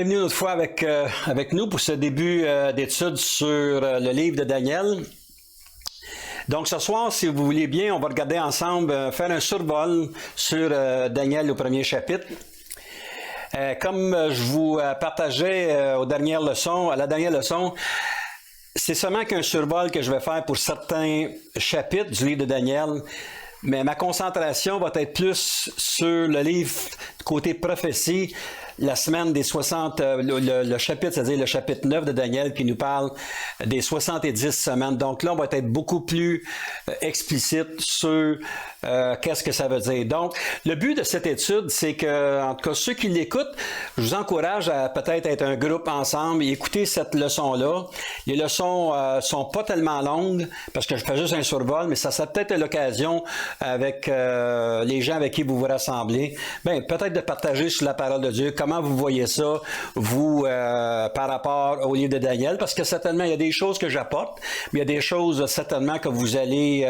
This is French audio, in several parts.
bienvenue une autre fois avec nous pour ce début d'étude sur le livre de Daniel. Donc ce soir, si vous voulez bien, on va regarder ensemble, faire un survol sur Daniel au premier chapitre. Comme je vous partageais à la dernière leçon, c'est seulement qu'un survol que je vais faire pour certains chapitres du livre de Daniel, mais ma concentration va être plus sur le livre côté prophétie, la semaine des 60, le chapitre, c'est-à-dire le chapitre 9 de Daniel qui nous parle des 70 semaines. Donc là, on va être beaucoup plus explicite sur qu'est-ce que ça veut dire. Donc, le but de cette étude, c'est que, en tout cas, ceux qui l'écoutent, je vous encourage à peut-être être un groupe ensemble et écouter cette leçon-là. Les leçons sont pas tellement longues parce que je fais juste un survol, mais ça serait peut-être l'occasion avec les gens avec qui vous vous rassemblez, peut-être de partager sur la parole de Dieu. Comment vous voyez ça, vous, par rapport au livre de Daniel? Parce que certainement, il y a des choses que j'apporte, mais il y a des choses certainement que vous allez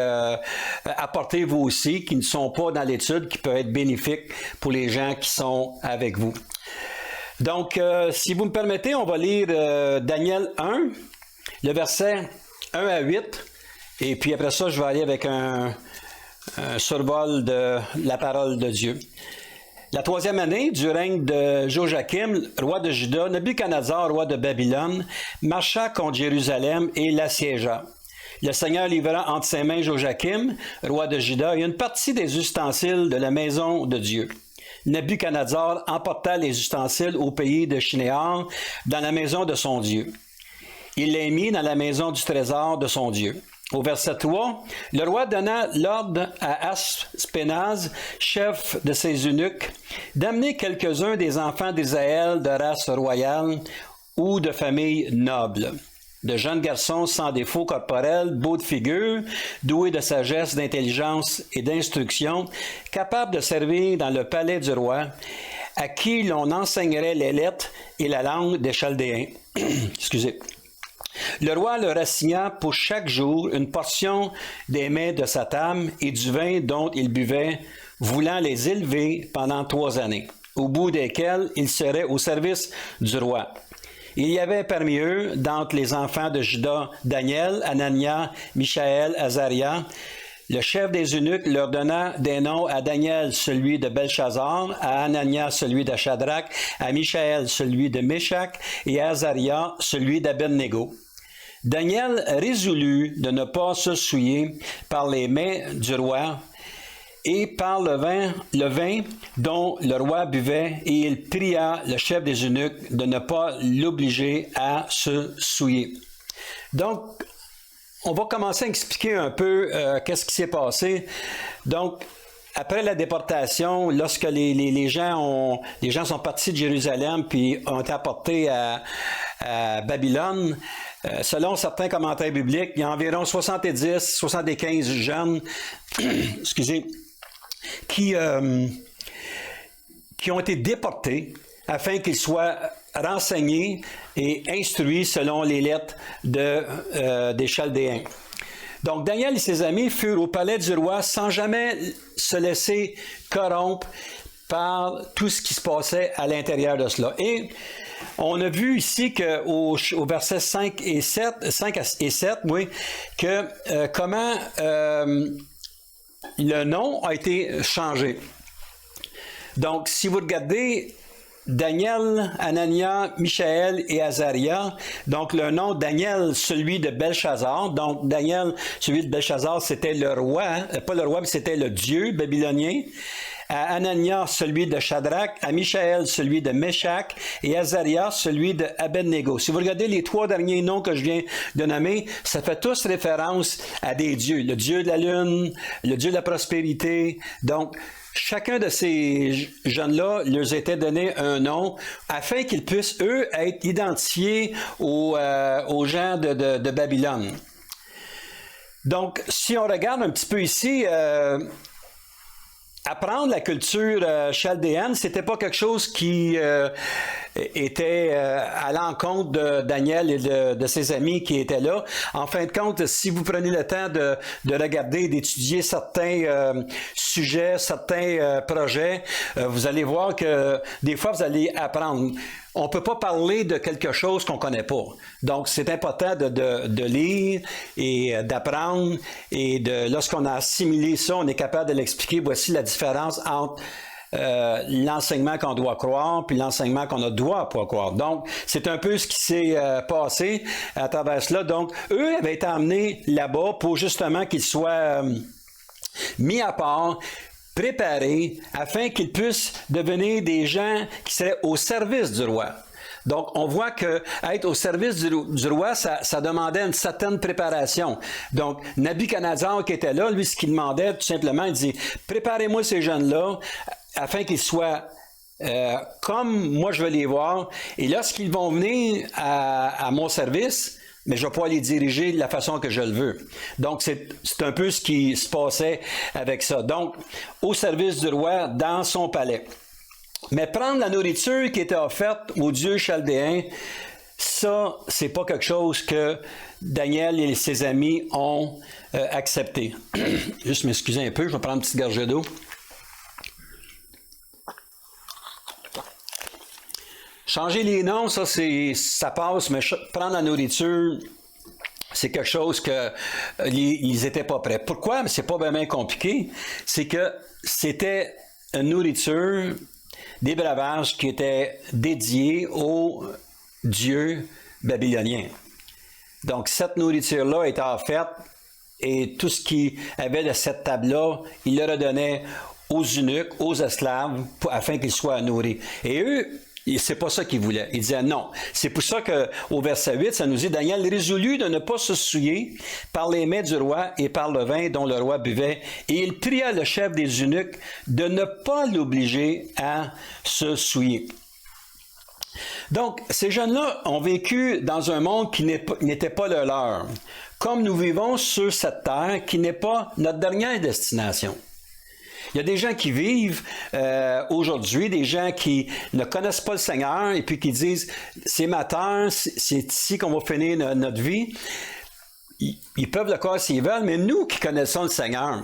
apporter vous aussi, qui ne sont pas dans l'étude, qui peuvent être bénéfiques pour les gens qui sont avec vous. Donc, si vous me permettez, on va lire Daniel 1, le verset 1 à 8, et puis après ça, je vais aller avec un survol de la parole de Dieu. La troisième année du règne de Joachim, roi de Juda, Nebuchadnezzar, roi de Babylone, marcha contre Jérusalem et l'assiégea. Le Seigneur livra entre ses mains Joachim, roi de Juda, et une partie des ustensiles de la maison de Dieu. Nebuchadnezzar emporta les ustensiles au pays de Shinéar, dans la maison de son Dieu. Il les mit dans la maison du trésor de son Dieu. Au verset 3, le roi donna l'ordre à Aspénaz, chef de ses eunuques, d'amener quelques-uns des enfants d'Israël de race royale ou de famille noble, de jeunes garçons sans défaut corporel, beaux de figure, doués de sagesse, d'intelligence et d'instruction, capables de servir dans le palais du roi, à qui l'on enseignerait les lettres et la langue des Chaldéens. Excusez. Le roi leur assigna pour chaque jour une portion des mets de sa table et du vin dont ils buvaient, voulant les élever pendant 3 années, au bout desquelles ils seraient au service du roi. Il y avait parmi eux, d'entre les enfants de Juda, Daniel, Anania, Michaël, Azaria. Le chef des eunuques leur donna des noms à Daniel, celui de Belchazar, à Anania, celui de Shadrach, à Michaël, celui de Meshach, et à Azaria, celui d'Abednego. Daniel résolut de ne pas se souiller par les mets du roi et par le vin dont le roi buvait, et il pria le chef des eunuques de ne pas l'obliger à se souiller. Donc, on va commencer à expliquer un peu qu'est-ce qui s'est passé. Donc, après la déportation, lorsque les gens sont partis de Jérusalem puis ont été apportés à Babylone, selon certains commentaires bibliques, il y a environ 70-75 jeunes excusez, qui ont été déportés afin qu'ils soient renseignés et instruits selon les lettres des Chaldéens. Donc, Daniel et ses amis furent au palais du roi sans jamais se laisser corrompre par tout ce qui se passait à l'intérieur de cela. Et on a vu ici qu'au verset 5 et 7, oui, que comment le nom a été changé. Donc, si vous regardez Daniel, Anania, Michaël et Azaria. Donc, le nom Daniel, celui de Belchazar. Donc, Daniel, celui de Belchazar, c'était le roi, pas le roi, mais c'était le dieu babylonien. À Anania, celui de Shadrach, à Michaël, celui de Meshach, et Azaria, celui de Abednego. Si vous regardez les 3 derniers noms que je viens de nommer, ça fait tous référence à des dieux. Le dieu de la lune, le dieu de la prospérité. Donc, chacun de ces jeunes-là leur était donné un nom afin qu'ils puissent, eux, être identifiés aux gens de Babylone. Donc, si on regarde un petit peu ici, apprendre la culture chaldéenne, c'était pas quelque chose qui était à l'encontre de Daniel et de ses amis qui étaient là. En fin de compte, si vous prenez le temps de regarder, d'étudier certains sujets, certains projets, vous allez voir que des fois, vous allez apprendre. On ne peut pas parler de quelque chose qu'on ne connaît pas. Donc, c'est important de lire et d'apprendre. Et lorsqu'on a assimilé ça, on est capable de l'expliquer. Voici la différence entre l'enseignement qu'on doit croire puis l'enseignement qu'on ne doit pas croire. Donc, c'est un peu ce qui s'est passé à travers cela. Donc, eux avaient été emmenés là-bas pour justement qu'ils soient mis à part, préparés, afin qu'ils puissent devenir des gens qui seraient au service du roi. Donc, on voit que être au service du roi, ça demandait une certaine préparation. Donc, Nabuchodonosor qui était là, lui, ce qu'il demandait, tout simplement, il dit, préparez-moi ces jeunes-là, afin qu'ils soient comme moi je veux les voir. Et lorsqu'ils vont venir à mon service, mais je vais pas les diriger de la façon que je le veux. Donc, c'est un peu ce qui se passait avec ça. Donc, au service du roi, dans son palais. Mais prendre la nourriture qui était offerte aux dieux chaldéens, ça, c'est pas quelque chose que Daniel et ses amis ont accepté. Juste m'excuser un peu, je vais prendre une petite gorgée d'eau. Changer les noms, ça passe, mais prendre la nourriture, c'est quelque chose que ils n'étaient pas prêts. Pourquoi? Mais c'est pas vraiment compliqué. C'est que c'était une nourriture, des breuvages qui étaient dédiés aux dieux babyloniens. Donc, cette nourriture-là était offerte et tout ce qui avait de cette table-là, il le redonnait aux eunuques, aux esclaves, afin qu'ils soient nourris. Et eux, c'est pas ça qu'ils voulaient. Ils disaient non. C'est pour ça qu'au verset 8, ça nous dit, Daniel résolut de ne pas se souiller par les mets du roi et par le vin dont le roi buvait. Et il pria le chef des eunuques de ne pas l'obliger à se souiller. Donc, ces jeunes-là ont vécu dans un monde qui n'était pas le leur. Comme nous vivons sur cette terre qui n'est pas notre dernière destination. Il y a des gens qui vivent aujourd'hui, des gens qui ne connaissent pas le Seigneur et puis qui disent, c'est ma terre, c'est ici qu'on va finir notre vie. Ils peuvent le croire s'ils veulent, mais nous qui connaissons le Seigneur,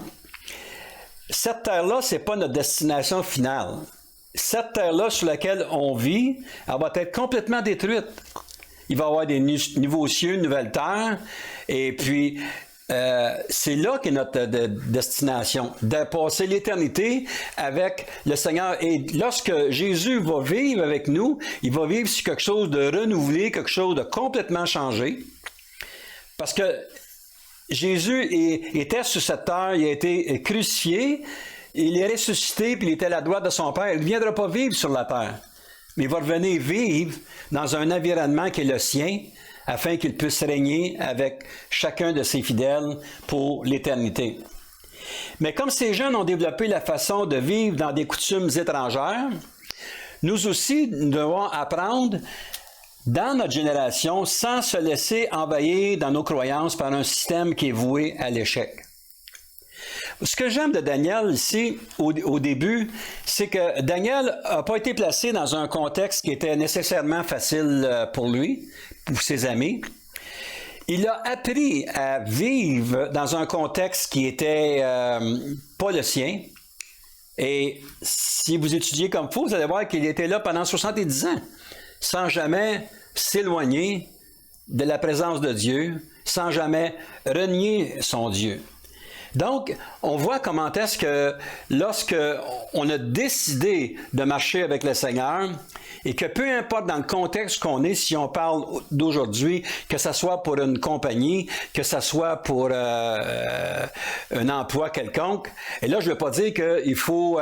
cette terre-là, ce n'est pas notre destination finale. Cette terre-là sur laquelle on vit, elle va être complètement détruite. Il va y avoir des nouveaux cieux, une nouvelle terre, et puis c'est là qu'est notre destination, de passer l'éternité avec le Seigneur. Et lorsque Jésus va vivre avec nous, il va vivre sur quelque chose de renouvelé, quelque chose de complètement changé. Parce que Jésus était sur cette terre, il a été crucifié, il est ressuscité, puis il était à la droite de son Père. Il ne viendra pas vivre sur la terre, mais il va revenir vivre dans un environnement qui est le sien, afin qu'il puisse régner avec chacun de ses fidèles pour l'éternité. Mais comme ces jeunes ont développé la façon de vivre dans des coutumes étrangères, nous aussi nous devons apprendre dans notre génération sans se laisser envahir dans nos croyances par un système qui est voué à l'échec. Ce que j'aime de Daniel ici, au début, c'est que Daniel n'a pas été placé dans un contexte qui était nécessairement facile pour lui, pour ses amis. Il a appris à vivre dans un contexte qui était pas le sien. Et si vous étudiez comme il faut, vous allez voir qu'il était là pendant 70 ans, sans jamais s'éloigner de la présence de Dieu, sans jamais renier son Dieu. Donc, on voit comment est-ce que lorsque on a décidé de marcher avec le Seigneur et que peu importe dans le contexte qu'on est, si on parle d'aujourd'hui, que ce soit pour une compagnie, que ce soit pour un emploi quelconque, et là, je ne veux pas dire qu'il faut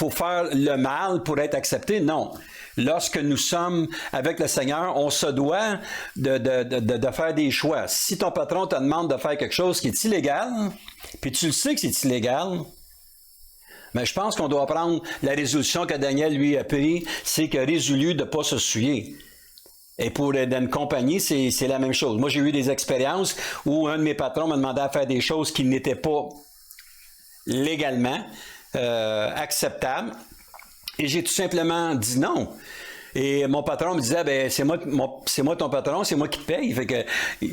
faire le mal pour être accepté, non. Lorsque nous sommes avec le Seigneur, on se doit de faire des choix. Si ton patron te demande de faire quelque chose qui est illégal, puis tu le sais que c'est illégal, mais je pense qu'on doit prendre la résolution que Daniel lui a prise, c'est qu'il a résolu de ne pas se souiller. Et pour une compagnie, c'est la même chose. Moi, j'ai eu des expériences où un de mes patrons m'a demandé à faire des choses qui n'étaient pas légalement acceptables. Et j'ai tout simplement dit non. Et mon patron me disait, ben c'est moi ton patron, c'est moi qui te paye. Fait que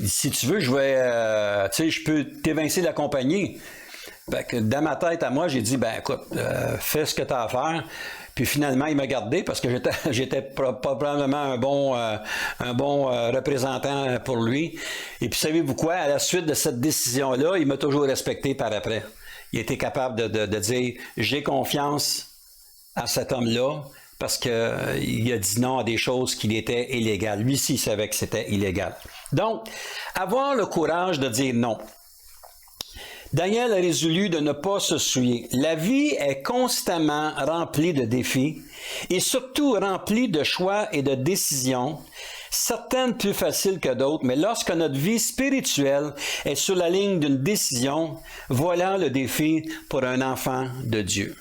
si tu veux, je vais, tu sais, je peux t'évincer de la compagnie. Fait que dans ma tête à moi, j'ai dit, ben écoute, fais ce que tu as à faire. Puis finalement, il m'a gardé parce que j'étais probablement un bon représentant pour lui. Et puis savez-vous quoi? À la suite de cette décision-là, il m'a toujours respecté par après. Il était capable de dire, j'ai confiance à cet homme-là parce qu'il a dit non à des choses qui étaient illégales. Lui-ci, il savait que c'était illégal. Donc, avoir le courage de dire non. Daniel a résolu de ne pas se souiller. La vie est constamment remplie de défis et surtout remplie de choix et de décisions, certaines plus faciles que d'autres, mais lorsque notre vie spirituelle est sur la ligne d'une décision, voilà le défi pour un enfant de Dieu.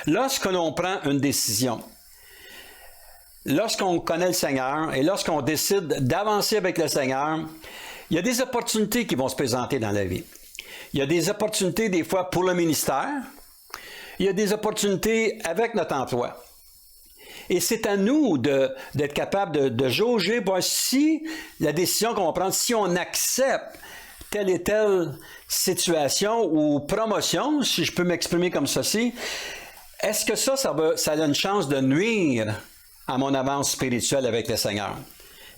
Lorsque l'on prend une décision, lorsqu'on connaît le Seigneur et lorsqu'on décide d'avancer avec le Seigneur, il y a des opportunités qui vont se présenter dans la vie. Il y a des opportunités des fois pour le ministère. Il y a des opportunités avec notre emploi. Et c'est à nous d'être capable de jauger, voir si la décision qu'on va prendre, si on accepte telle et telle situation ou promotion, si je peux m'exprimer comme ceci, est-ce que ça a une chance de nuire à mon avance spirituelle avec le Seigneur?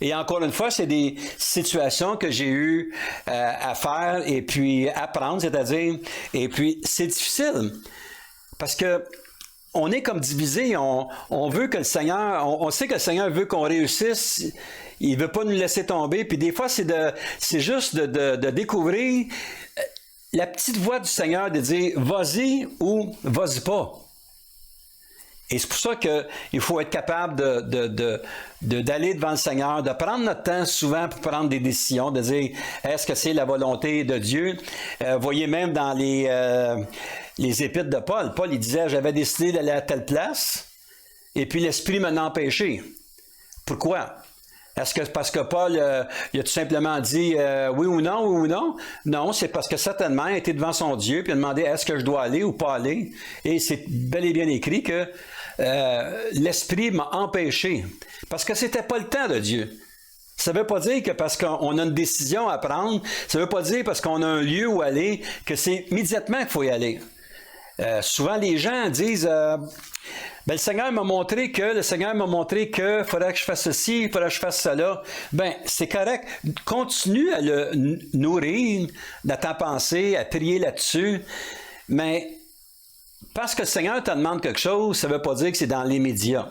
Et encore une fois, c'est des situations que j'ai eu à faire et puis apprendre, c'est-à-dire, et puis c'est difficile parce que on est comme divisé, on veut que le Seigneur, on sait que le Seigneur veut qu'on réussisse, il veut pas nous laisser tomber, puis des fois c'est juste de découvrir la petite voix du Seigneur de dire vas-y ou vas-y pas. Et c'est pour ça qu'il faut être capable d'aller devant le Seigneur, de prendre notre temps souvent pour prendre des décisions, de dire est-ce que c'est la volonté de Dieu? Voyez même dans les épîtres de Paul. Paul, il disait j'avais décidé d'aller à telle place et puis l'Esprit m'en a empêché. Pourquoi? Est-ce que parce que Paul il a tout simplement dit oui ou non, oui ou non? Non, c'est parce que certainement il était devant son Dieu puis il a demandé est-ce que je dois aller ou pas aller? Et c'est bel et bien écrit que l'Esprit m'a empêché. Parce que c'était pas le temps de Dieu. Ça ne veut pas dire que parce qu'on a une décision à prendre, ça ne veut pas dire parce qu'on a un lieu où aller que c'est immédiatement qu'il faut y aller. Souvent les gens disent ben, le Seigneur m'a montré que faudrait que je fasse ceci, il faudrait que je fasse cela. Ben, c'est correct. Continue à le nourrir dans ta pensée, à prier là-dessus. Mais parce que le Seigneur te demande quelque chose, ça ne veut pas dire que c'est dans l'immédiat.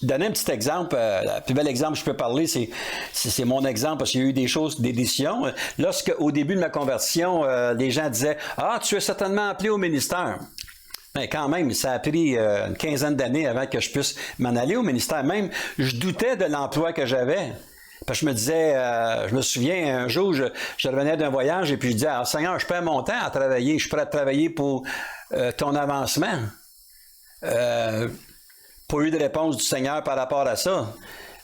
Donner un petit exemple, le plus bel exemple que je peux parler, c'est mon exemple, parce qu'il y a eu des choses, des décisions. Lorsque, au début de ma conversion, les gens disaient « Ah, tu es certainement appelé au ministère ». Mais quand même, ça a pris une quinzaine d'années avant que je puisse m'en aller au ministère. Même, je doutais de l'emploi que j'avais. Parce que je me disais, je me souviens, un jour, je revenais d'un voyage et puis je disais, ah, Seigneur, je perds mon temps à travailler, je suis prêt à travailler pour ton avancement. Pas eu de réponse du Seigneur par rapport à ça.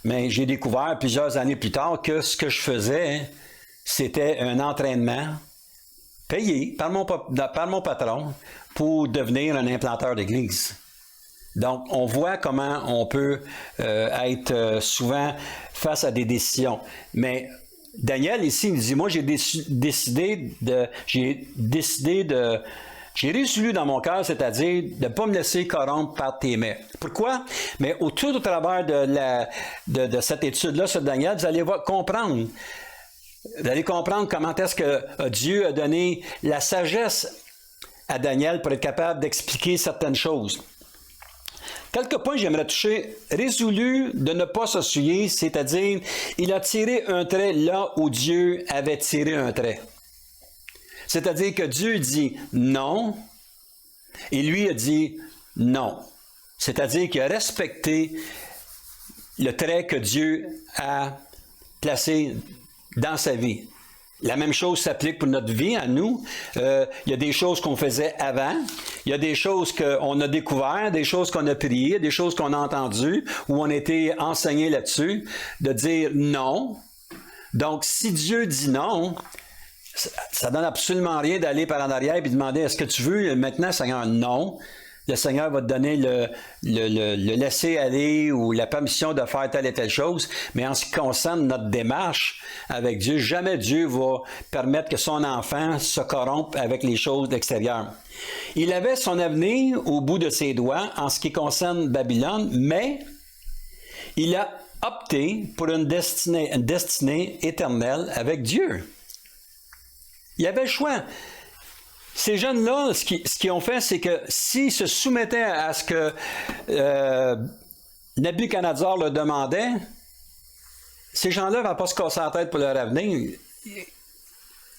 Mais j'ai découvert plusieurs années plus tard que ce que je faisais, c'était un entraînement payé par mon patron pour devenir un implanteur d'église. Donc, on voit comment on peut être souvent face à des décisions. Mais Daniel, ici, il dit, moi, j'ai résolu dans mon cœur, c'est-à-dire de ne pas me laisser corrompre par tes mains. Pourquoi? Mais au travers de cette étude-là sur Daniel, vous allez comprendre. Vous allez comprendre comment est-ce que Dieu a donné la sagesse à Daniel pour être capable d'expliquer certaines choses. Quelques points que j'aimerais toucher. Résolu de ne pas se souiller, c'est-à-dire, il a tiré un trait là où Dieu avait tiré un trait. C'est-à-dire que Dieu dit non, et lui a dit non. C'est-à-dire qu'il a respecté le trait que Dieu a placé dans sa vie. La même chose s'applique pour notre vie à nous. Il y a des choses qu'on faisait avant, il y a des choses qu'on a découvertes, des choses qu'on a priées, des choses qu'on a entendues, où on a été enseigné là-dessus, de dire non. Donc, si Dieu dit non, ça donne absolument rien d'aller par en arrière et de demander est-ce que tu veux maintenant, Seigneur? Non. le Seigneur va te donner le laisser-aller ou la permission de faire telle et telle chose. Mais en ce qui concerne notre démarche avec Dieu, jamais Dieu va permettre que son enfant se corrompe avec les choses extérieures. Il avait son avenir au bout de ses doigts en ce qui concerne Babylone, mais il a opté pour une destinée éternelle avec Dieu. Il avait le choix. Ces jeunes-là, ce qu'ils ont fait, c'est que s'ils se soumettaient à ce que Nabuchodonosor leur demandait, ces gens-là ne vont pas se casser la tête pour leur avenir.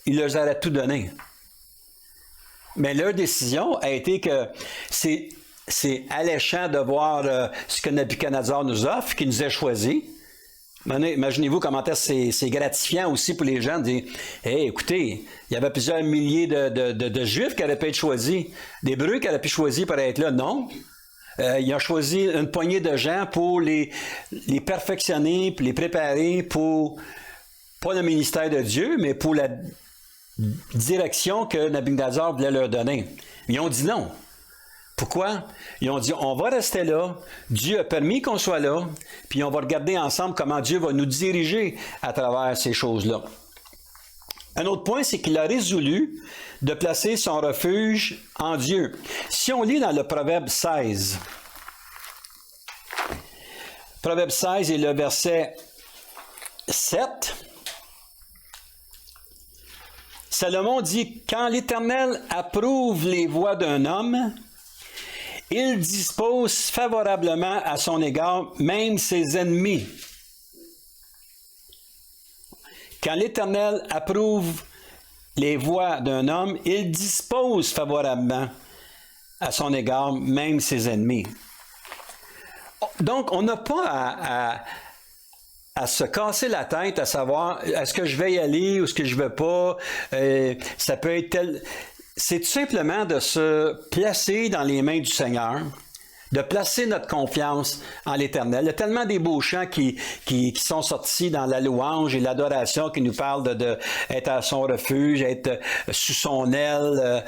Il leur aurait tout donné. Mais leur décision a été que c'est alléchant de voir ce que Nabuchodonosor nous offre, qu'il nous a choisi. Imaginez-vous comment c'est gratifiant aussi pour les gens de dire « Hey, écoutez, il y avait plusieurs milliers de Juifs qui auraient pu être choisis, d'Hébreux qui auraient pu choisir pour être là. » Non. Il a choisi une poignée de gens pour les perfectionner, pour les préparer pour, pas le ministère de Dieu, mais pour la direction que Nabuchodonosor voulait leur donner. Ils ont dit non. Pourquoi? Ils ont dit, on va rester là, Dieu a permis qu'on soit là, puis on va regarder ensemble comment Dieu va nous diriger à travers ces choses-là. Un autre point, c'est qu'il a résolu de placer son refuge en Dieu. Si on lit dans le Proverbe 16, Proverbe 16 et le verset 7, Salomon dit, « Quand l'Éternel approuve les voies d'un homme, il dispose favorablement à son égard même ses ennemis. » Quand l'Éternel approuve les voies d'un homme, il dispose favorablement à son égard même ses ennemis. Donc, on n'a pas à se casser la tête à savoir est-ce que je vais y aller ou est-ce que je ne vais pas. Ça peut être tel. C'est tout simplement de se placer dans les mains du Seigneur, de placer notre confiance en l'Éternel. Il y a tellement des beaux chants qui sont sortis dans la louange et l'adoration qui nous parlent d'être à son refuge, être sous son aile,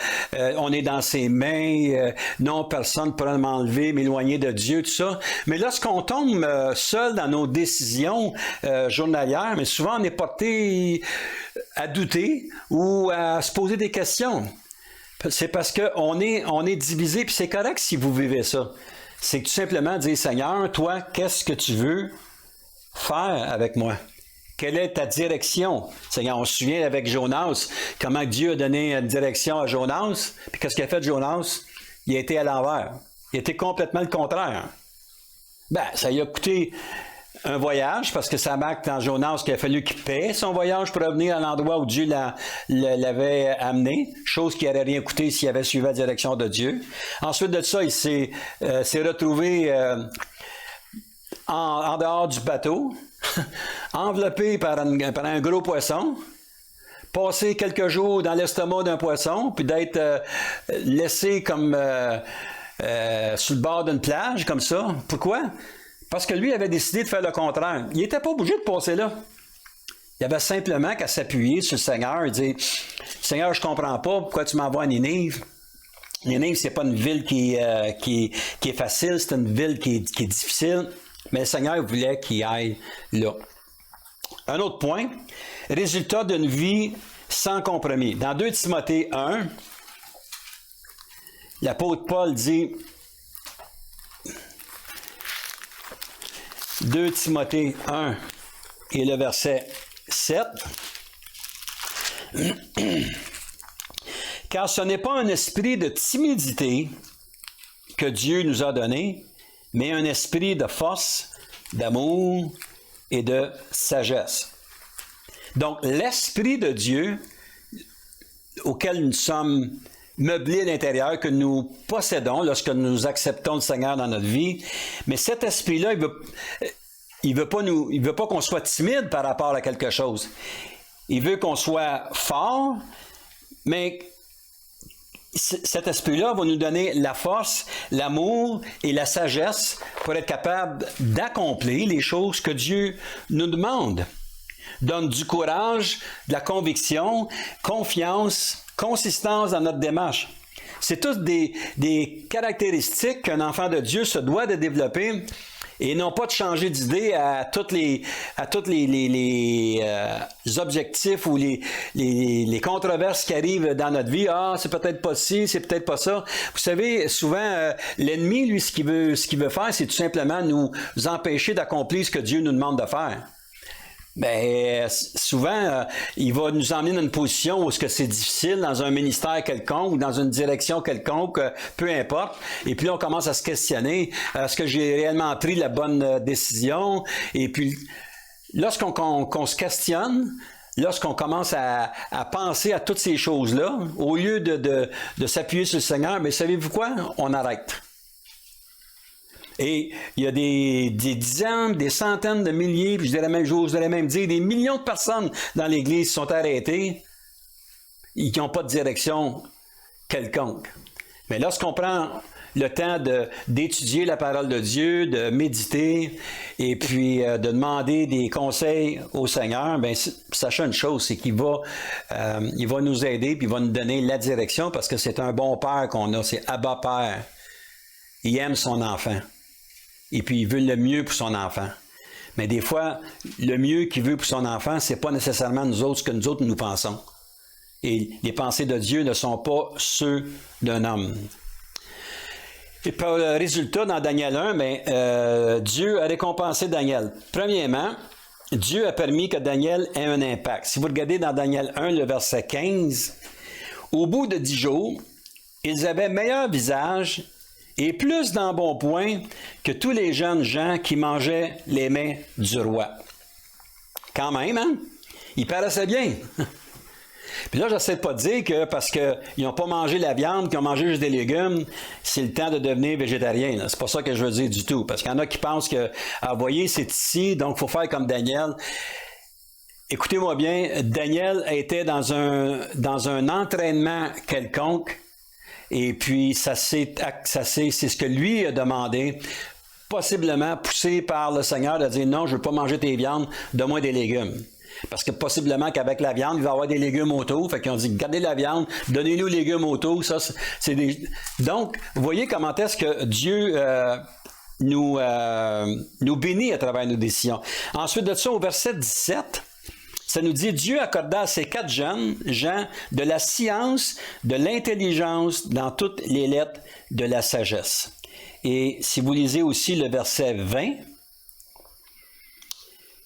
on est dans ses mains, non personne ne pourra m'enlever, m'éloigner de Dieu, tout ça. Mais lorsqu'on tombe seul dans nos décisions journalières, mais souvent on est porté à douter ou à se poser des questions. C'est parce qu'on est divisé, puis c'est correct si vous vivez ça. C'est tout simplement dire, Seigneur, toi, qu'est-ce que tu veux faire avec moi? Quelle est ta direction? Seigneur, on se souvient avec Jonas, comment Dieu a donné une direction à Jonas, puis qu'est-ce qu'a fait Jonas? Il a été à l'envers. Il a été complètement le contraire. Ben, ça lui a coûté un voyage, parce que ça marque dans Jonas qu'il a fallu qu'il paie son voyage pour revenir à l'endroit où Dieu l'avait amené, chose qui n'aurait rien coûté s'il avait suivi la direction de Dieu. Ensuite de ça, il s'est retrouvé en dehors du bateau, enveloppé par un gros poisson, passé quelques jours dans l'estomac d'un poisson, puis d'être laissé comme sur le bord d'une plage, comme ça. Pourquoi? Parce que lui avait décidé de faire le contraire. Il n'était pas obligé de passer là. Il avait simplement qu'à s'appuyer sur le Seigneur et dire « Seigneur, je ne comprends pas pourquoi tu m'envoies à Ninive. Ninive, ce n'est pas une ville qui est facile, c'est une ville qui est difficile. Mais le Seigneur voulait qu'il aille là. » Un autre point, résultat d'une vie sans compromis. Dans 2 Timothée 1, l'apôtre Paul dit 2 Timothée 1 et le verset 7. Car ce n'est pas un esprit de timidité que Dieu nous a donné, mais un esprit de force, d'amour et de sagesse. Donc, l'esprit de Dieu auquel nous sommes meublés à l'intérieur, que nous possédons lorsque nous acceptons le Seigneur dans notre vie, mais cet esprit-là, il veut pas qu'on soit timide par rapport à quelque chose. Il veut qu'on soit fort, mais cet esprit-là va nous donner la force, l'amour et la sagesse pour être capable d'accomplir les choses que Dieu nous demande. Donne du courage, de la conviction, confiance, consistance dans notre démarche. c'est toutes des caractéristiques qu'un enfant de Dieu se doit de développer et non pas de changer d'idée à tous les objectifs ou les controverses qui arrivent dans notre vie. Ah, c'est peut-être pas ci, c'est peut-être pas ça. Vous savez, souvent, l'ennemi, lui, ce qu'il veut faire, c'est tout simplement nous empêcher d'accomplir ce que Dieu nous demande de faire. Ben, souvent, il va nous emmener dans une position où est-ce que c'est difficile dans un ministère quelconque ou dans une direction quelconque, peu importe. Et puis là, on commence à se questionner, est-ce que j'ai réellement pris la bonne décision? Et puis, lorsqu'on se questionne, lorsqu'on commence à penser à toutes ces choses-là, au lieu de s'appuyer sur le Seigneur, mais savez-vous quoi? On arrête. Et il y a des dizaines, des centaines de milliers, puis j'oserais même dire des millions de personnes dans l'Église qui sont arrêtées et qui n'ont pas de direction quelconque. Mais lorsqu'on prend le temps d'étudier la parole de Dieu, de méditer et puis de demander des conseils au Seigneur, bien, sachez une chose, c'est qu'il va nous aider puis il va nous donner la direction parce que c'est un bon Père qu'on a, c'est Abba Père. Il aime son enfant. Et puis, il veut le mieux pour son enfant. Mais des fois, le mieux qu'il veut pour son enfant, ce n'est pas nécessairement nous autres ce que nous autres nous pensons. Et les pensées de Dieu ne sont pas ceux d'un homme. Et par le résultat, dans Daniel 1, Dieu a récompensé Daniel. Premièrement, Dieu a permis que Daniel ait un impact. Si vous regardez dans Daniel 1, le verset 15, au bout de 10 jours, ils avaient meilleur visage et plus d'embonpoint que tous les jeunes gens qui mangeaient les mets du roi. Quand même, hein? Ils paraissaient bien. Puis là, j'essaie de pas de dire que parce qu'ils n'ont pas mangé la viande, qu'ils ont mangé juste des légumes, c'est le temps de devenir végétarien. Là. C'est pas ça que je veux dire du tout. Parce qu'il y en a qui pensent que, ah, voyez, c'est ici, donc il faut faire comme Daniel. Écoutez-moi bien, Daniel était dans un entraînement quelconque. Et puis, c'est ce que lui a demandé, possiblement poussé par le Seigneur de dire non, je ne veux pas manger tes viandes, donne-moi des légumes. Parce que possiblement qu'avec la viande, il va y avoir des légumes autour. Fait qu'ils ont dit, gardez la viande, donnez-nous les légumes autour. Ça, c'est des... Donc, vous voyez comment est-ce que Dieu nous bénit à travers nos décisions. Ensuite de ça, au verset 17, ça nous dit, Dieu accorda à ces 4 jeunes gens de la science, de l'intelligence dans toutes les lettres de la sagesse. Et si vous lisez aussi le verset 20,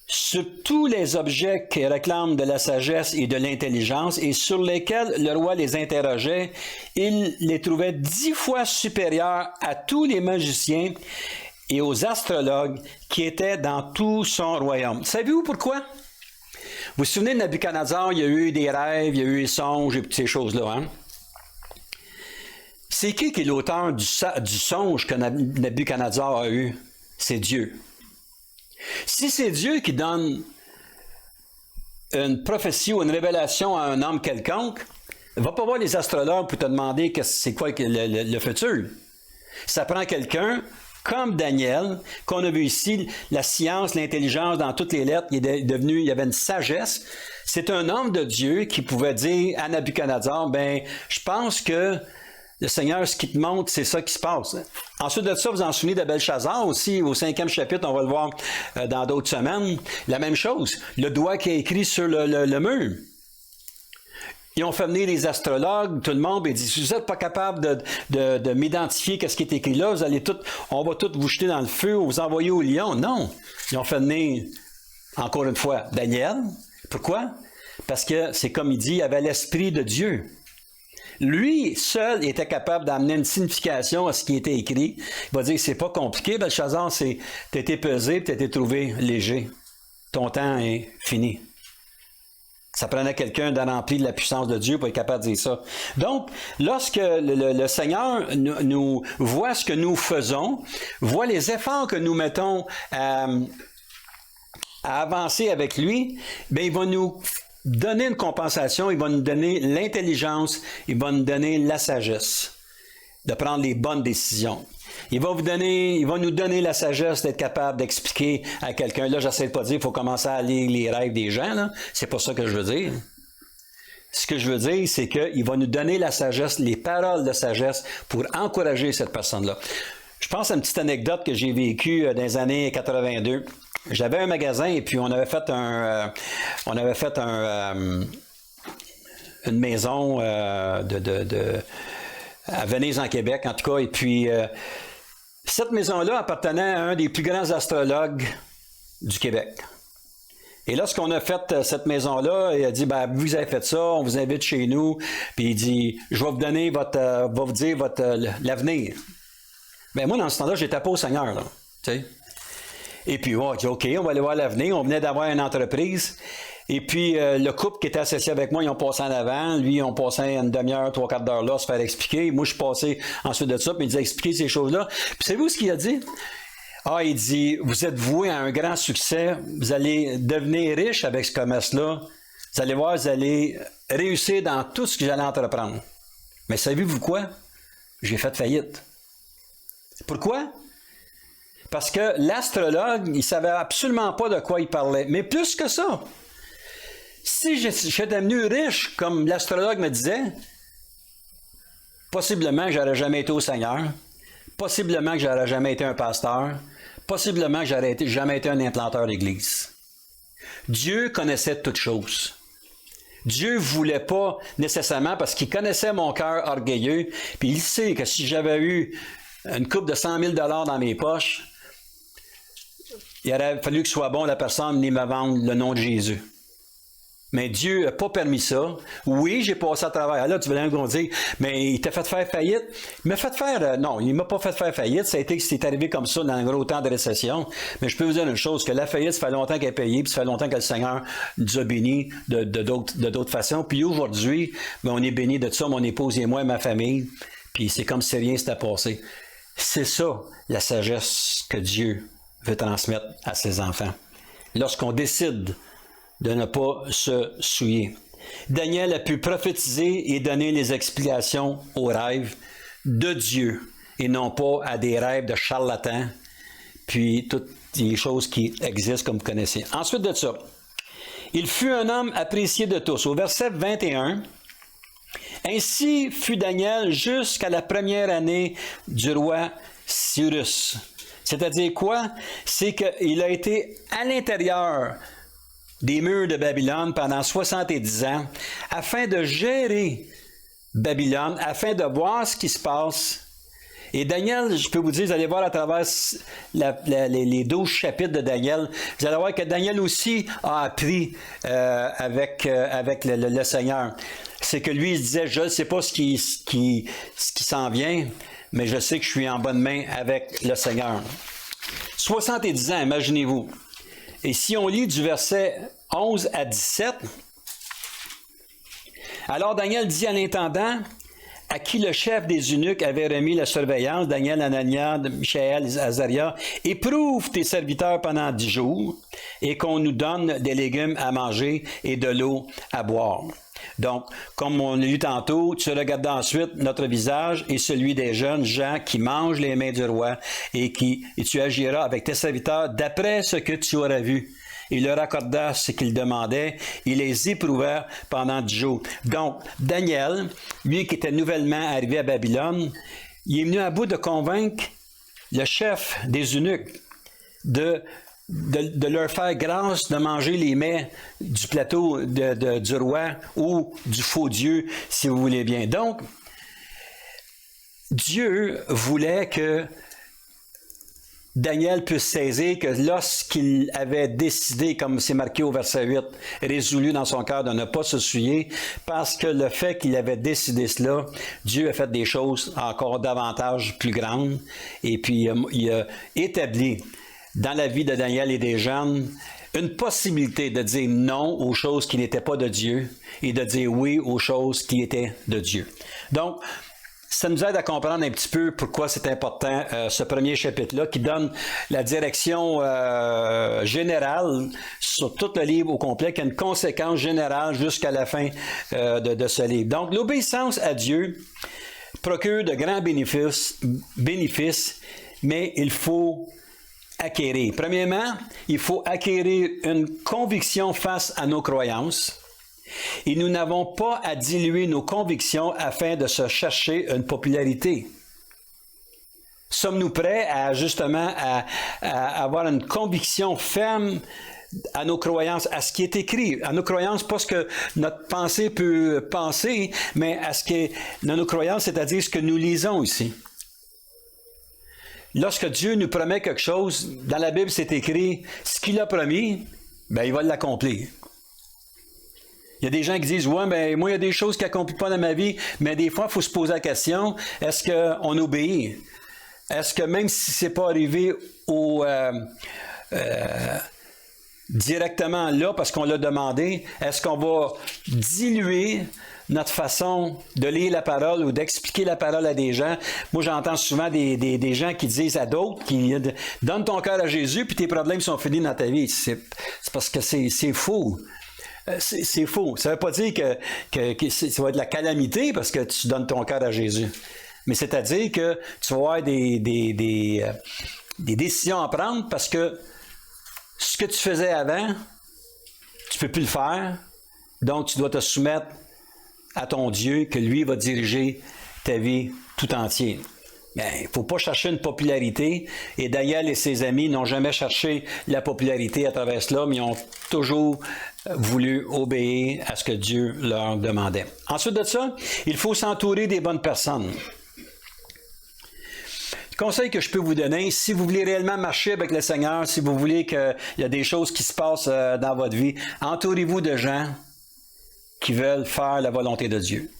sur tous les objets qui réclament de la sagesse et de l'intelligence et sur lesquels le roi les interrogeait, il les trouvait 10 fois supérieurs à tous les magiciens et aux astrologues qui étaient dans tout son royaume. Savez-vous pourquoi? Vous vous souvenez de Nabuchodonosor, il y a eu des rêves, il y a eu des songes et toutes ces choses-là. Hein? C'est qui est l'auteur du songe que Nabuchodonosor a eu? C'est Dieu. Si c'est Dieu qui donne une prophétie ou une révélation à un homme quelconque, il ne va pas voir les astrologues pour te demander c'est quoi le futur. Ça prend quelqu'un comme Daniel, qu'on a vu ici, la science, l'intelligence dans toutes les lettres, il y avait une sagesse. C'est un homme de Dieu qui pouvait dire à Nabuchodonosor, je pense que le Seigneur, ce qu'il te montre, c'est ça qui se passe. Ensuite de ça, vous en souvenez de Belchazzar aussi, au 5e chapitre, on va le voir dans d'autres semaines. La même chose, le doigt qui est écrit sur le mur. Ils ont fait venir les astrologues, tout le monde, et dit, si vous n'êtes pas capable de m'identifier qu'est-ce qui est écrit là, on va tous vous jeter dans le feu ou vous envoyer au lion. Non. Ils ont fait venir, encore une fois, Daniel. Pourquoi? Parce que, c'est comme il dit, il avait l'Esprit de Dieu. Lui, seul, était capable d'amener une signification à ce qui était écrit. Il va dire, c'est pas compliqué, Belchazzar, t'as été pesé, t'as été trouvé léger. Ton temps est fini. Ça prenait quelqu'un de rempli de la puissance de Dieu pour être capable de dire ça. Donc, lorsque le Seigneur nous voit ce que nous faisons, voit les efforts que nous mettons à avancer avec lui, il va nous donner une compensation, il va nous donner l'intelligence, il va nous donner la sagesse de prendre les bonnes décisions. Il va nous donner la sagesse d'être capable d'expliquer à quelqu'un. Là, j'essaie de pas dire qu'il faut commencer à lire les rêves des gens. Là. C'est pas ça que je veux dire. ce que je veux dire, c'est qu'il va nous donner la sagesse, les paroles de sagesse pour encourager cette personne-là. Je pense à une petite anecdote que j'ai vécue dans les années 82. J'avais un magasin et puis on avait fait une maison à Venise en Québec, en tout cas. Et puis, cette maison-là appartenait à un des plus grands astrologues du Québec. Et lorsqu'on a fait cette maison-là, il a dit, ben, vous avez fait ça, on vous invite chez nous. Puis il dit, je vais vous donner l'avenir. Ben, moi, dans ce temps-là, j'étais pas au Seigneur, là. Tu sais. Et puis, on a dit, OK, on va aller voir l'avenir. On venait d'avoir une entreprise. Et puis, le couple qui était associé avec moi, ils ont passé en avant. Lui, ils ont passé une demi-heure, 3/4 d'heure là, se faire expliquer. Moi, je suis passé ensuite de ça, puis il disait expliquer ces choses-là. Puis, savez-vous ce qu'il a dit? Ah, il dit, vous êtes voué à un grand succès. Vous allez devenir riche avec ce commerce-là. Vous allez voir, vous allez réussir dans tout ce que j'allais entreprendre. Mais savez-vous quoi? J'ai fait faillite. Pourquoi? Parce que l'astrologue, il ne savait absolument pas de quoi il parlait. Mais plus que ça, si j'étais devenu riche, comme l'astrologue me disait, possiblement que je n'aurais jamais été au Seigneur, possiblement que je n'aurais jamais été un pasteur, possiblement que je n'aurais jamais été un implanteur d'église. Dieu connaissait toutes choses. Dieu ne voulait pas nécessairement, parce qu'il connaissait mon cœur orgueilleux, puis il sait que si j'avais eu une coupe de 100 000 $ dans mes poches, il aurait fallu que ce soit bon la personne venir me vendre le nom de Jésus. Mais Dieu n'a pas permis ça. Oui, j'ai passé à travers. Ah là, tu veux bien qu'on dise, mais il t'a fait faire faillite. Il m'a fait faire, non, il ne m'a pas fait faire faillite. C'est arrivé comme ça dans un gros temps de récession. Mais je peux vous dire une chose, que la faillite, ça fait longtemps qu'elle est payée, puis ça fait longtemps que le Seigneur nous a bénis de d'autres façons. Puis aujourd'hui, ben, on est bénis de ça, mon épouse et moi et ma famille. Puis c'est comme si rien s'était passé. C'est ça, la sagesse que Dieu veut transmettre à ses enfants. Lorsqu'on décide de ne pas se souiller. Daniel a pu prophétiser et donner les explications aux rêves de Dieu et non pas à des rêves de charlatans, puis toutes les choses qui existent comme vous connaissez. Ensuite de ça, il fut un homme apprécié de tous. Au verset 21, ainsi fut Daniel jusqu'à la première année du roi Cyrus. C'est-à-dire quoi? C'est qu'il a été à l'intérieur des murs de Babylone pendant 70 ans, afin de gérer Babylone, afin de voir ce qui se passe. Et Daniel, je peux vous dire, vous allez voir à travers les 12 chapitres de Daniel, vous allez voir que Daniel aussi a appris avec le Seigneur. C'est que lui, il disait, je ne sais pas ce qui s'en vient, mais je sais que je suis en bonne main avec le Seigneur. 70 ans, imaginez-vous. Et si on lit du verset 11 à 17, alors Daniel dit à l'intendant, à qui le chef des eunuques avait remis la surveillance, Daniel, Anania, Michaël, Azaria, éprouve tes serviteurs pendant 10 jours, et qu'on nous donne des légumes à manger et de l'eau à boire. Donc, comme on l'a lu tantôt, tu regarderas ensuite notre visage et celui des jeunes gens qui mangent les mains du roi et tu agiras avec tes serviteurs d'après ce que tu auras vu. Il leur accorda ce qu'ils demandaient, il les éprouva pendant 10 jours. Donc, Daniel, lui qui était nouvellement arrivé à Babylone, il est venu à bout de convaincre le chef des eunuques de leur faire grâce de manger les mets du plateau du roi ou du faux Dieu, si vous voulez bien. Donc, Dieu voulait que Daniel puisse saisir que lorsqu'il avait décidé, comme c'est marqué au verset 8, résolu dans son cœur de ne pas se souiller, parce que le fait qu'il avait décidé cela, Dieu a fait des choses encore davantage plus grandes, et puis il a établi dans la vie de Daniel et des jeunes une possibilité de dire non aux choses qui n'étaient pas de Dieu et de dire oui aux choses qui étaient de Dieu. Donc, ça nous aide à comprendre un petit peu pourquoi c'est important ce premier chapitre-là qui donne la direction générale sur tout le livre au complet, qui a une conséquence générale jusqu'à la fin de ce livre. Donc, l'obéissance à Dieu procure de grands bénéfices, mais il faut acquérir. Premièrement, il faut acquérir une conviction face à nos croyances. Et nous n'avons pas à diluer nos convictions afin de se chercher une popularité. Sommes-nous prêts à justement à avoir une conviction ferme à nos croyances, à ce qui est écrit, à nos croyances, pas ce que notre pensée peut penser, mais à ce qui est dans nos croyances, c'est-à-dire ce que nous lisons ici. Lorsque Dieu nous promet quelque chose, dans la Bible c'est écrit, ce qu'il a promis, ben il va l'accomplir. Il y a des gens qui disent, ouais, ben moi il y a des choses qui n'accomplissent pas dans ma vie, mais des fois il faut se poser la question, est-ce qu'on obéit? Est-ce que même si c'est pas arrivé directement là parce qu'on l'a demandé, est-ce qu'on va diluer notre façon de lire la parole ou d'expliquer la parole à des gens? Moi, j'entends souvent des gens qui disent à d'autres, qui donne ton cœur à Jésus puis tes problèmes sont finis dans ta vie. C'est parce que c'est faux. C'est faux. Ça ne veut pas dire que ça va être la calamité parce que tu donnes ton cœur à Jésus. Mais c'est-à-dire que tu vas avoir des décisions à prendre parce que ce que tu faisais avant, tu ne peux plus le faire. Donc, tu dois te soumettre à ton Dieu, que lui va diriger ta vie tout entière. Mais il ne faut pas chercher une popularité. Et Daniel et ses amis n'ont jamais cherché la popularité à travers cela, mais ils ont toujours voulu obéir à ce que Dieu leur demandait. Ensuite de ça, il faut s'entourer des bonnes personnes. Le conseil que je peux vous donner, si vous voulez réellement marcher avec le Seigneur, si vous voulez qu'il y a des choses qui se passent dans votre vie, entourez-vous de gens qui veulent faire la volonté de Dieu.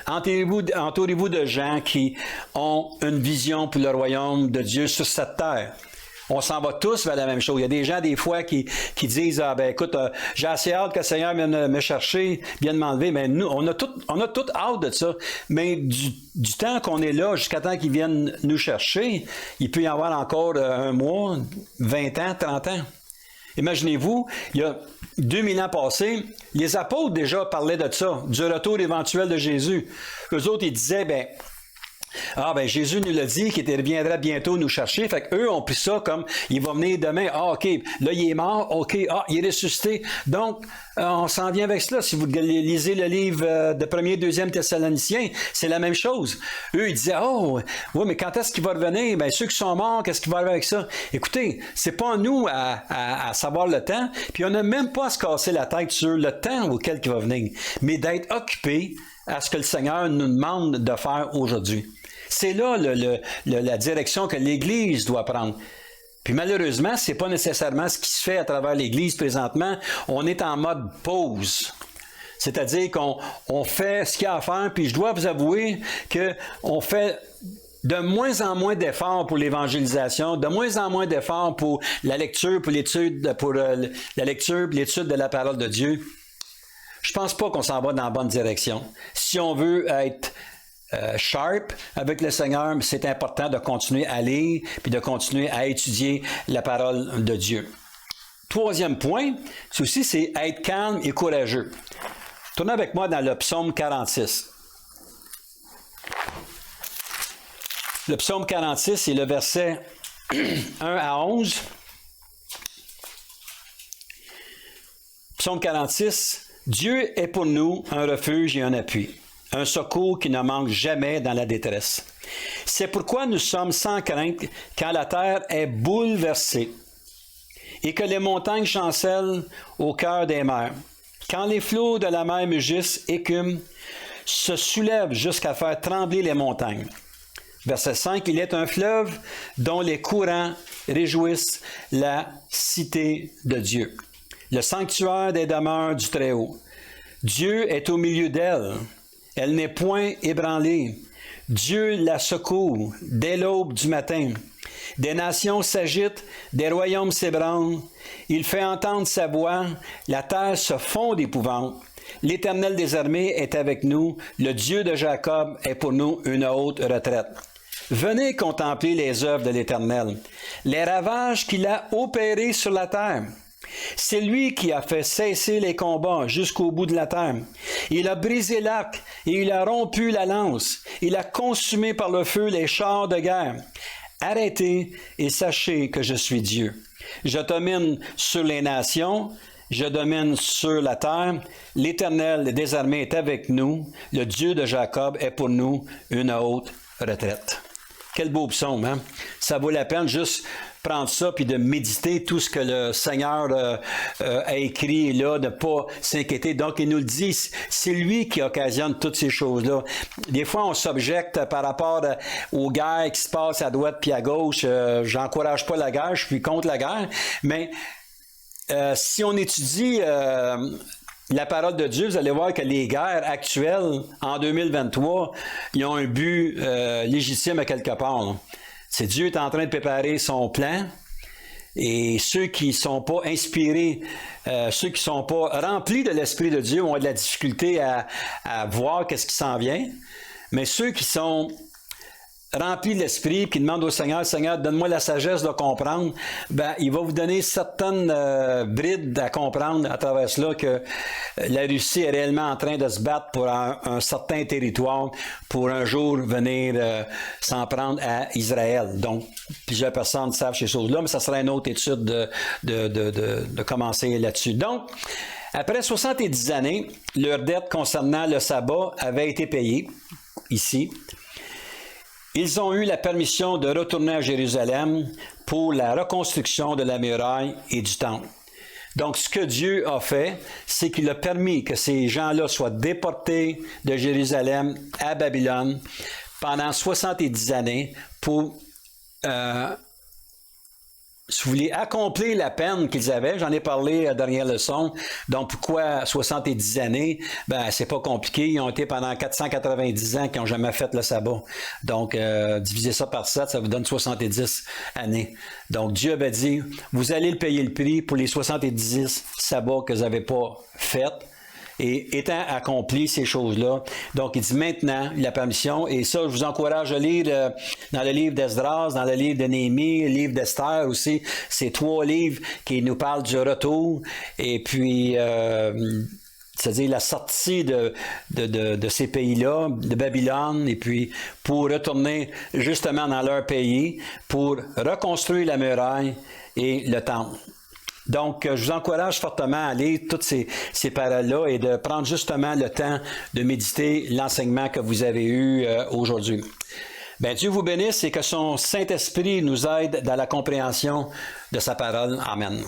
Entourez-vous de gens qui ont une vision pour le royaume de Dieu sur cette terre. On s'en va tous vers la même chose. Il y a des gens, des fois, qui disent, ah ben écoute, j'ai assez hâte que le Seigneur vienne me chercher, vienne m'enlever. Mais nous, on a tout hâte de ça. Mais du temps qu'on est là, jusqu'à temps qu'ils viennent nous chercher, il peut y avoir encore un mois, 20 ans, 30 ans. Imaginez-vous, il y a 2000 ans passés, les apôtres déjà parlaient de ça, du retour éventuel de Jésus. Eux autres, ils disaient, Jésus nous l'a dit qu'il reviendra bientôt nous chercher. Fait qu'eux ont pris ça comme, il va venir demain. Ah, OK, là, il est mort. OK, il est ressuscité. Donc, on s'en vient avec cela. Si vous lisez le livre de 1er, 2e Thessaloniciens, c'est la même chose. Eux, ils disaient, oui, mais quand est-ce qu'il va revenir? Ceux qui sont morts, qu'est-ce qui va arriver avec ça? Écoutez, c'est pas à nous à savoir le temps. Puis on n'a même pas à se casser la tête sur le temps auquel il va venir, mais d'être occupé à ce que le Seigneur nous demande de faire aujourd'hui. C'est là la direction que l'Église doit prendre. Puis malheureusement, ce n'est pas nécessairement ce qui se fait à travers l'Église présentement. On est en mode pause. C'est-à-dire qu'on fait ce qu'il y a à faire, puis je dois vous avouer qu'on fait de moins en moins d'efforts pour l'évangélisation, de moins en moins d'efforts pour la lecture, pour l'étude de la parole de Dieu. Je ne pense pas qu'on s'en va dans la bonne direction. Si on veut être sharp avec le Seigneur, c'est important de continuer à lire puis de continuer à étudier la parole de Dieu. Troisième point, c'est être calme et courageux. Tournez avec moi dans le psaume 46. Le psaume 46, c'est le verset 1 à 11. Psaume 46, Dieu est pour nous un refuge et un appui, un secours qui ne manque jamais dans la détresse. C'est pourquoi nous sommes sans crainte quand la terre est bouleversée et que les montagnes chancellent au cœur des mers. Quand les flots de la mer mugissent, écument, se soulèvent jusqu'à faire trembler les montagnes. Verset 5, il est un fleuve dont les courants réjouissent la cité de Dieu, le sanctuaire des demeures du Très-Haut. Dieu est au milieu d'elle. Elle n'est point ébranlée. Dieu la secourt dès l'aube du matin. Des nations s'agitent, des royaumes s'ébranlent. Il fait entendre sa voix, la terre se fond d'épouvante. L'Éternel des armées est avec nous, le Dieu de Jacob est pour nous une haute retraite. Venez contempler les œuvres de l'Éternel, les ravages qu'il a opérés sur la terre. C'est lui qui a fait cesser les combats jusqu'au bout de la terre. Il a brisé l'arc et il a rompu la lance. Il a consumé par le feu les chars de guerre. Arrêtez et sachez que je suis Dieu. Je domine sur les nations, je domine sur la terre. L'Éternel des armées est avec nous. Le Dieu de Jacob est pour nous une haute retraite. Quel beau psaume, hein? Ça vaut la peine juste prendre ça puis de méditer tout ce que le Seigneur a écrit là, de ne pas s'inquiéter. Donc, il nous le dit, c'est lui qui occasionne toutes ces choses-là. Des fois, on s'objecte par rapport aux guerres qui se passent à droite puis à gauche. J'encourage pas la guerre, je suis contre la guerre, mais si on étudie la parole de Dieu, vous allez voir que les guerres actuelles, en 2023, ils ont un but légitime à quelque part. Là. C'est Dieu est en train de préparer son plan. Et ceux qui ne sont pas inspirés, ceux qui ne sont pas remplis de l'Esprit de Dieu ont de la difficulté à voir qu'est-ce qui s'en vient. Mais ceux qui sont remplis de l'Esprit, qui demandent au Seigneur, Seigneur, donne-moi la sagesse de comprendre, ben, il va vous donner certaines brides à comprendre à travers cela que la Russie est réellement en train de se battre pour un certain territoire pour un jour venir s'en prendre à Israël. Donc, plusieurs personnes savent ces choses-là, mais ça sera une autre étude de commencer là-dessus. Donc, après 70 années, leur dette concernant le sabbat avait été payée, ici. Ils ont eu la permission de retourner à Jérusalem pour la reconstruction de la muraille et du temple. Donc, ce que Dieu a fait, c'est qu'il a permis que ces gens-là soient déportés de Jérusalem à Babylone pendant 70 années pour, si vous voulez, accomplir la peine qu'ils avaient. J'en ai parlé à la dernière leçon. Donc, pourquoi 70 années? Ben, c'est pas compliqué. Ils ont été pendant 490 ans qui n'ont jamais fait le sabbat. Donc, divisez ça par 7, ça vous donne 70 années. Donc, Dieu avait dit, vous allez payer le prix pour les 70 sabbats que vous n'avez pas fait. Et étant accompli ces choses-là, donc il dit maintenant la permission, et ça je vous encourage à lire dans le livre d'Esdras, dans le livre de Néhémie, le livre d'Esther aussi, ces 3 livres qui nous parlent du retour, et puis c'est-à-dire la sortie de ces pays-là, de Babylone, et puis pour retourner justement dans leur pays, pour reconstruire la muraille et le temple. Donc, je vous encourage fortement à lire toutes ces paroles-là et de prendre justement le temps de méditer l'enseignement que vous avez eu aujourd'hui. Bien, Dieu vous bénisse et que son Saint-Esprit nous aide dans la compréhension de sa parole. Amen.